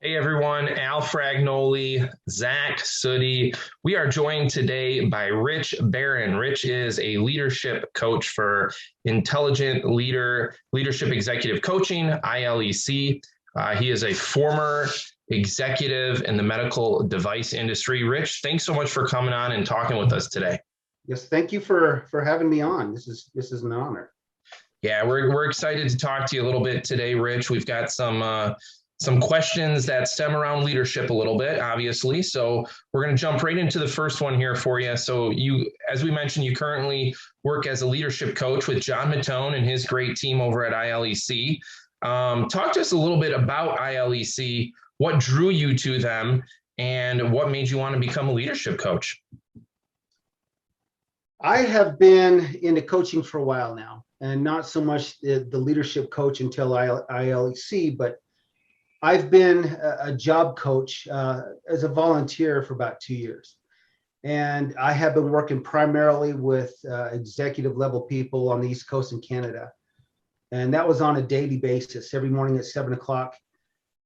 Hey everyone, Al Fragnoli, Zach Sooty. We are joined today by Rich Barron. Rich is a leadership coach for Intelligent Leadership Executive Coaching, ILEC. He is a former executive in the medical device industry. Rich, thanks so much for coming on and talking with us today. Yes, thank you for having me on. This is an honor. Yeah, we're excited to talk to you a little bit today, Rich. We've got some questions that stem around leadership a little bit, obviously. So we're going to jump right into the first one here for you. So you, as we mentioned, you currently work as a leadership coach with John Mattone and his great team over at ILEC. Talk to us a little bit about ILEC, what drew you to them, and what made you want to become a leadership coach. I have been into coaching for a while now, and not so much the leadership coach until ILEC, but I've been a job coach as a volunteer for about 2 years. And I have been working primarily with executive level people on the East Coast in Canada. And that was on a daily basis, every morning at 7 o'clock.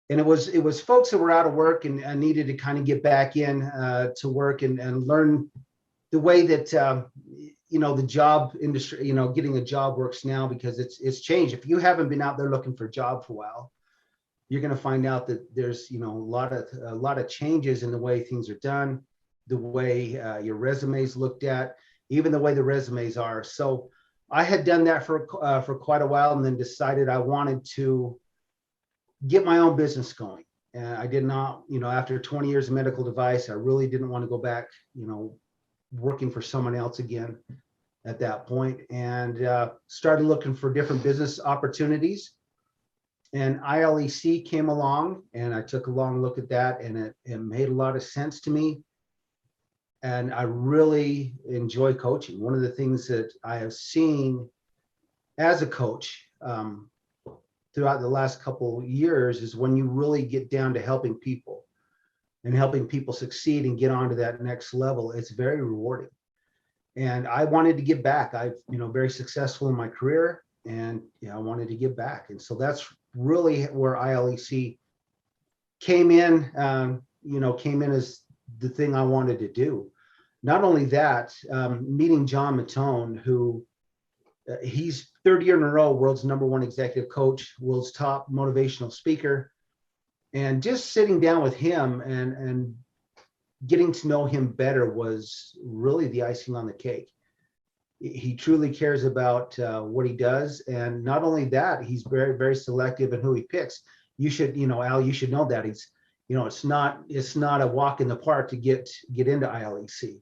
And it was folks that were out of work and needed to kind of get back in to work and learn the way that the job industry, getting a job works now, because it's changed. If you haven't been out there looking for a job for a while, you're going to find out that there's a lot of changes in the way things are done, the way your resumes looked at, even the way the resumes are. So I had done that for quite a while, and then decided I wanted to get my own business going. And I did not, after 20 years of medical device, I really didn't want to go back, working for someone else again at that point, and started looking for different business opportunities. And ILEC came along, and I took a long look at that, and it made a lot of sense to me. And I really enjoy coaching. One of the things that I have seen as a coach throughout the last couple of years is when you really get down to helping people and helping people succeed and get on to that next level, it's very rewarding. And I wanted to give back. I've, very successful in my career, and I wanted to give back. And so that's really where ILEC came in, came in as the thing I wanted to do. Not only that, meeting John Mattone, who he's third year in a row, world's #1 executive coach, world's top motivational speaker. And just sitting down with him and getting to know him better was really the icing on the cake. He truly cares about what he does. And not only that, he's very, very selective in who he picks. You should, Al, you should know that he's, it's not a walk in the park to get into ILEC.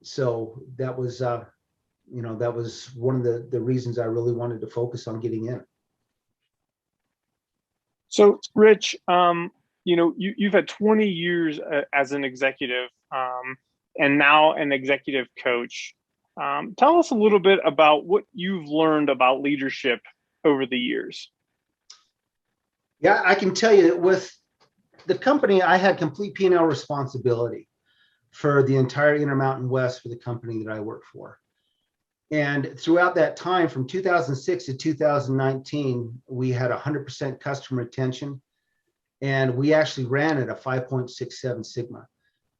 So that was, that was one of the reasons I really wanted to focus on getting in. So, Rich, you've had 20 years as an executive, and now an executive coach. Tell us a little bit about what you've learned about leadership over the years. Yeah, I can tell you that with the company, I had complete P&L responsibility for the entire Intermountain West for the company that I work for. And throughout that time, from 2006 to 2019, we had 100% customer retention, and we actually ran at a 5.67 sigma.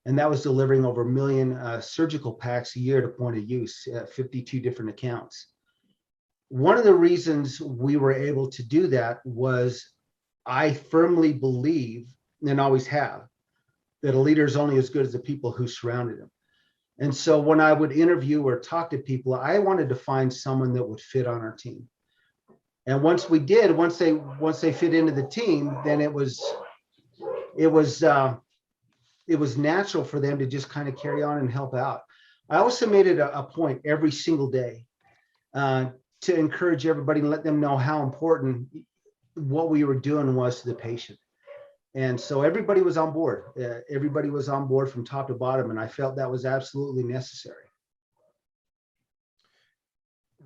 And that was delivering over 1 million surgical packs a year to point of use at 52 different accounts. One of the reasons we were able to do that was I firmly believe, and always have, that a leader is only as good as the people who surrounded him. And so when I would interview or talk to people, I wanted to find someone that would fit on our team. And once we did, once they fit into the team, then it was natural for them to just kind of carry on and help out. I also made it a point every single day to encourage everybody and let them know how important what we were doing was to the patient. And so everybody was on board. Everybody was on board from top to bottom, and I felt that was absolutely necessary.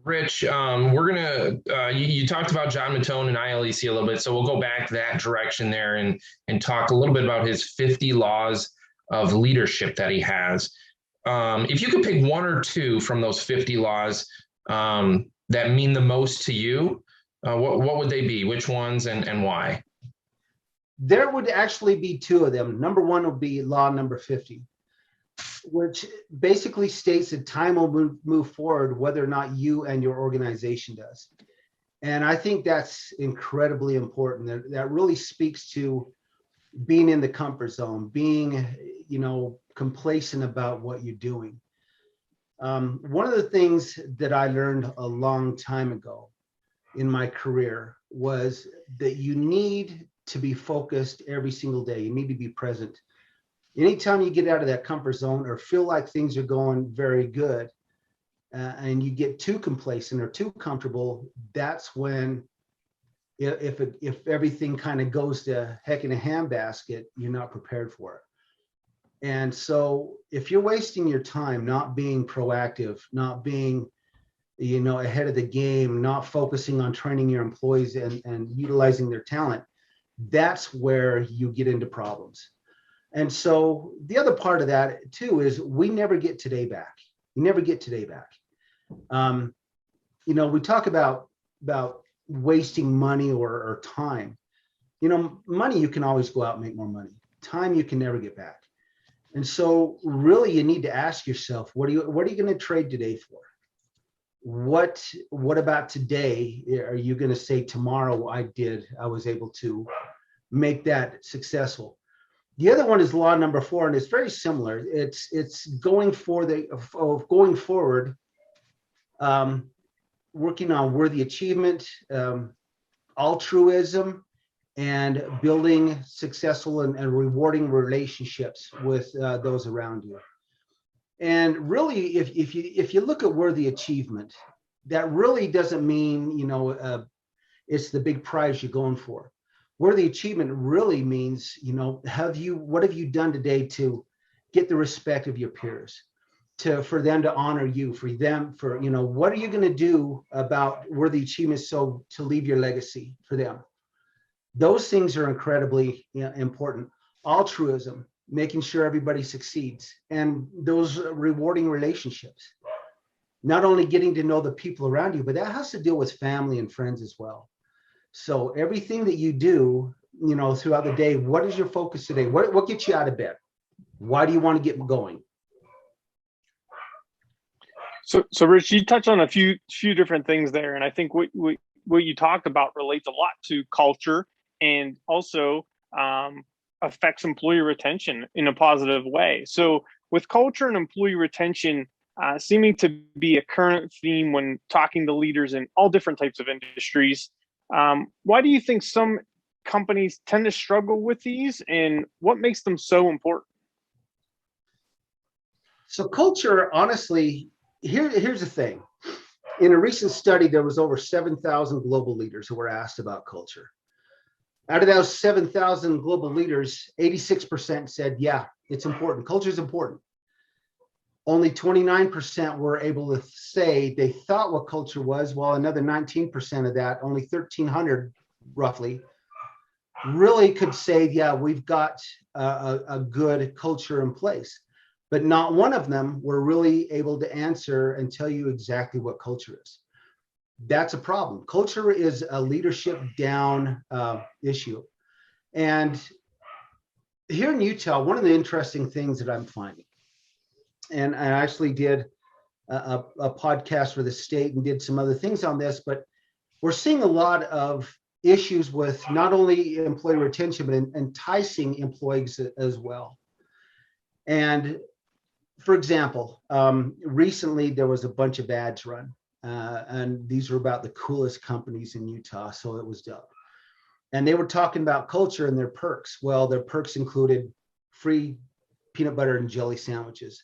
Rich, we're gonna you talked about John Mattone and ILEC a little bit, so we'll go back that direction there and talk a little bit about his 50 laws of leadership that he has. If you could pick one or two from those 50 laws that mean the most to you, what would they be? Which ones and why? There would actually be two of them. Number one would be law number 50, which basically states that time will move forward whether or not you and your organization does. And I think that's incredibly important. That really speaks to being in the comfort zone, being, complacent about what you're doing. One of the things that I learned a long time ago in my career was that you need to be focused every single day. You need to be present. Anytime you get out of that comfort zone or feel like things are going very good, and you get too complacent or too comfortable, that's when, if everything kind of goes to heck in a handbasket, you're not prepared for it. And so if you're wasting your time not being proactive, not being, ahead of the game, not focusing on training your employees and utilizing their talent, that's where you get into problems. And so the other part of that too is we never get today back. You never get today back. We talk about wasting money or time. Money, you can always go out and make more money. Time, you can never get back. And so really you need to ask yourself, what are you going to trade today for? What about today are you going to say tomorrow I was able to make that successful? The other one is law number 4, and it's very similar. It's going forward, working on worthy achievement, altruism, and building successful and rewarding relationships with those around you. And really, if you look at worthy achievement, that really doesn't mean it's the big prize you're going for. Worthy achievement really means what have you done today to get the respect of your peers, for them to honor you, what are you going to do about worthy achievement to leave your legacy for them? Those things are incredibly important. Altruism, making sure everybody succeeds, and those rewarding relationships. Not only getting to know the people around you, but that has to deal with family and friends as well. So everything that you do, throughout the day, what is your focus today? What gets you out of bed? Why do you want to get going? So Rich, you touched on a few different things there, and I think what you talked about relates a lot to culture, and also affects employee retention in a positive way. So with culture and employee retention seeming to be a current theme when talking to leaders in all different types of industries, why do you think some companies tend to struggle with these, and what makes them so important? So culture, honestly, here's the thing. In a recent study, there was over 7,000 global leaders who were asked about culture. Out of those 7,000 global leaders, 86% said, yeah, it's important. Culture is important. Only 29% were able to say they thought what culture was, while another 19% of that, only 1,300 roughly, really could say, yeah, we've got a good culture in place. But not one of them were really able to answer and tell you exactly what culture is. That's a problem. Culture is a leadership down issue. And here in Utah, one of the interesting things that I'm finding, and I actually did a podcast for the state and did some other things on this, but we're seeing a lot of issues with not only employee retention, but enticing employees as well. And for example, recently there was a bunch of ads run. And these were about the coolest companies in Utah, so it was dope. And they were talking about culture and their perks. Well, their perks included free peanut butter and jelly sandwiches,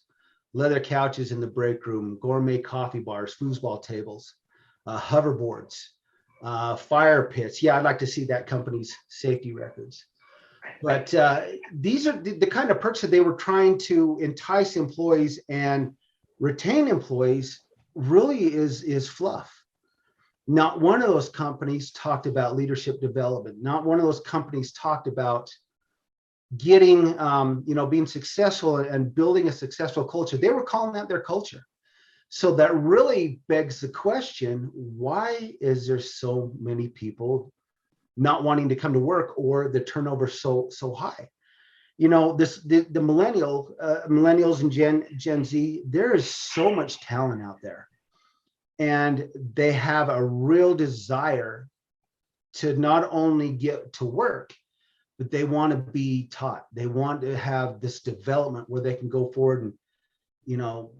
leather couches in the break room, gourmet coffee bars, foosball tables, hoverboards, fire pits. Yeah, I'd like to see that company's safety records. But these are the kind of perks that they were trying to entice employees and retain employees. Really is fluff. Not one of those companies talked about leadership development. Not one of those companies talked about getting, being successful and building a successful culture. They were calling that their culture. So that really begs the question, why is there so many people not wanting to come to work, or the turnover so high. You know, the millennials and Gen Z, there is so much talent out there, and they have a real desire to not only get to work, but they want to be taught. They want to have this development where they can go forward and, you know,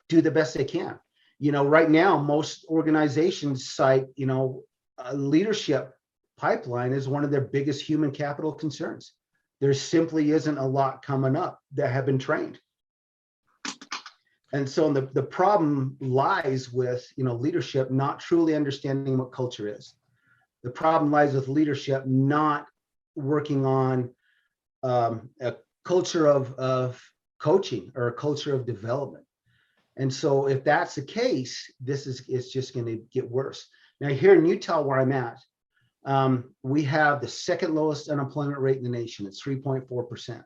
do the best they can. You know, right now, most organizations cite, you know, a leadership pipeline is one of their biggest human capital concerns. There simply isn't a lot coming up that have been trained. And so the problem lies with, you know, leadership not truly understanding what culture is. The problem lies with leadership not working on a culture of coaching or a culture of development. And so if that's the case, it's just going to get worse. Now here in Utah, where I'm at, we have the second lowest unemployment rate in the nation. It's 3.4%.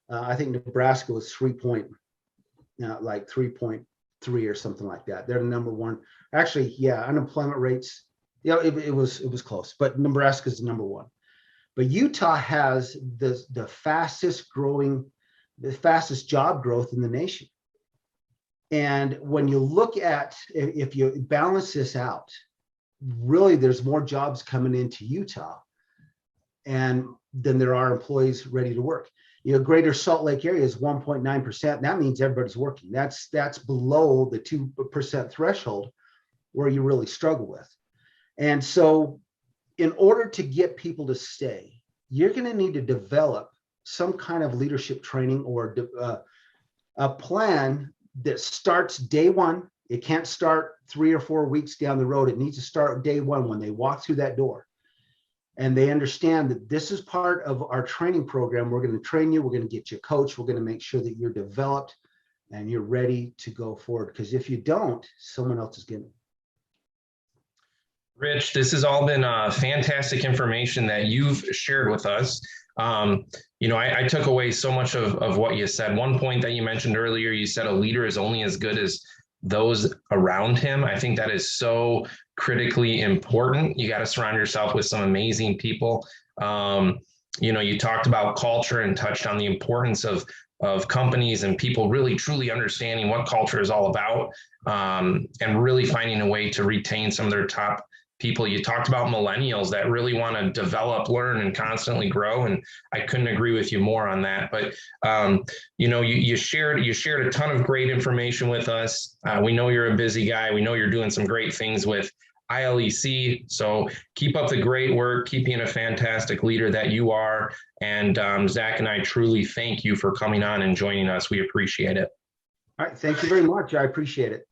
I think Nebraska was 3.3 or something like that. They're the number one. Actually, yeah, unemployment rates. Yeah, it was close, but Nebraska's the number one. But Utah has the fastest job growth in the nation. And when you look at, if you balance this out, really there's more jobs coming into Utah and than there are employees ready to work. You know, Greater Salt Lake area is 1.9%. That means everybody's working. That's below the 2% threshold where you really struggle with. And so in order to get people to stay, you're going to need to develop some kind of leadership training or a plan that starts day one. It can't start 3 or 4 weeks down the road. It needs to start day one when they walk through that door. And they understand that this is part of our training program. We're going to train you. We're going to get you a coach. We're going to make sure that you're developed and you're ready to go forward. Because if you don't, someone else is getting it. Rich, this has all been fantastic information that you've shared with us. You know, I took away so much of what you said. One point that you mentioned earlier, you said a leader is only as good as those around him. I think that is so critically important. You got to surround yourself with some amazing people. You know, you talked about culture and touched on the importance of companies and people really truly understanding what culture is all about, and really finding a way to retain some of their top people. You talked about millennials that really want to develop, learn, and constantly grow. And I couldn't agree with you more on that. But, you know, you shared a ton of great information with us. We know you're a busy guy. We know you're doing some great things with ILEC. So keep up the great work. Keep being a fantastic leader that you are. And Zach and I truly thank you for coming on and joining us. We appreciate it. All right. Thank you very much. I appreciate it.